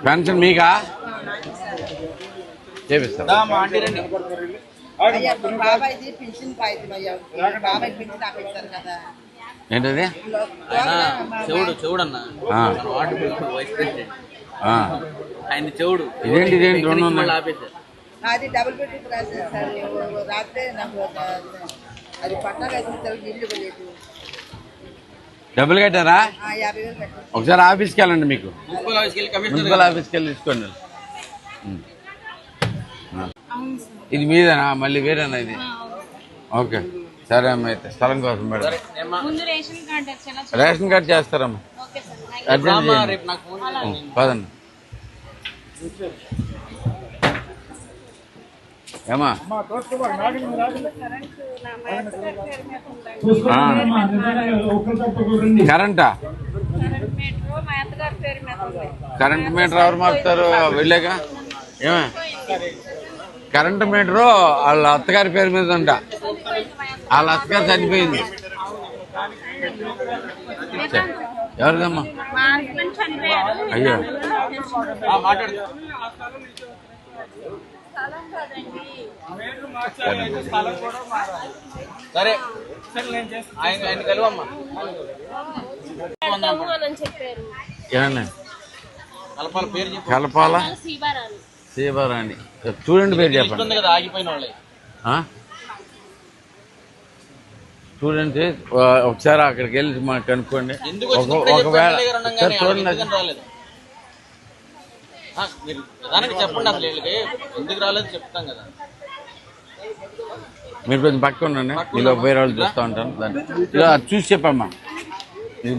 Pension మీకా చేపిస్తారు. ఏంటది చెవుడన్నా vice president ఆయన చెవుడు. ఇదేంటి రెండు ఉన్నాయి. అది డబుల్ బెడ్రూమ్ రాసేది సార్. రాత్రే నాకు అది పట్టాలు ఇల్లు లేదు. డబ్బులు కట్టారా? 50,000 కట్టారు. ఒకసారి ఆఫీస్కి వెళ్ళండి, మీకు మున్సిపల్ ఆఫీస్కి వెళ్ళి తీసుకోండి. ఇది మీదేనా? మళ్ళీ వేరేనా ఇది? ఓకే సరే అమ్మా, అయితే స్థలం కోసం మేడం. రేషన్ కార్డు చేస్తారమ్మా, అర్జెంట్ చేయండి. పదండి ఏమా. కరెంటా? కరెంట్ మీటర్ ఎవరు మారుతారు? వెళ్ళాక ఏమే కరెంట్ మీటరు వాళ్ళ అత్తగారి పేరు మీద ఉంట. వాళ్ళ అత్తగారు చనిపోయింది. ఎవరిదమ్మా? అయ్యో సరే ఆయన కలవమ్మా. కలపాల శివరాణి చూడండి, పేరు చెప్పండి. ఆగిపోయిన వాళ్ళే చూడండి, ఒకసారి అక్కడికి వెళ్ళి మాకు కనుక్కోండి. ఒకవేళ చూడండి, చెప్పండి అసలు ఎందుకు రాలేదు చెప్తాం కదా. మీరు కొంచెం పక్క ఉండండి, ఇలా వేరే వాళ్ళు చూస్తూ ఉంటాను. దాన్ని ఇలా చూసి చెప్పమ్మా. ఇది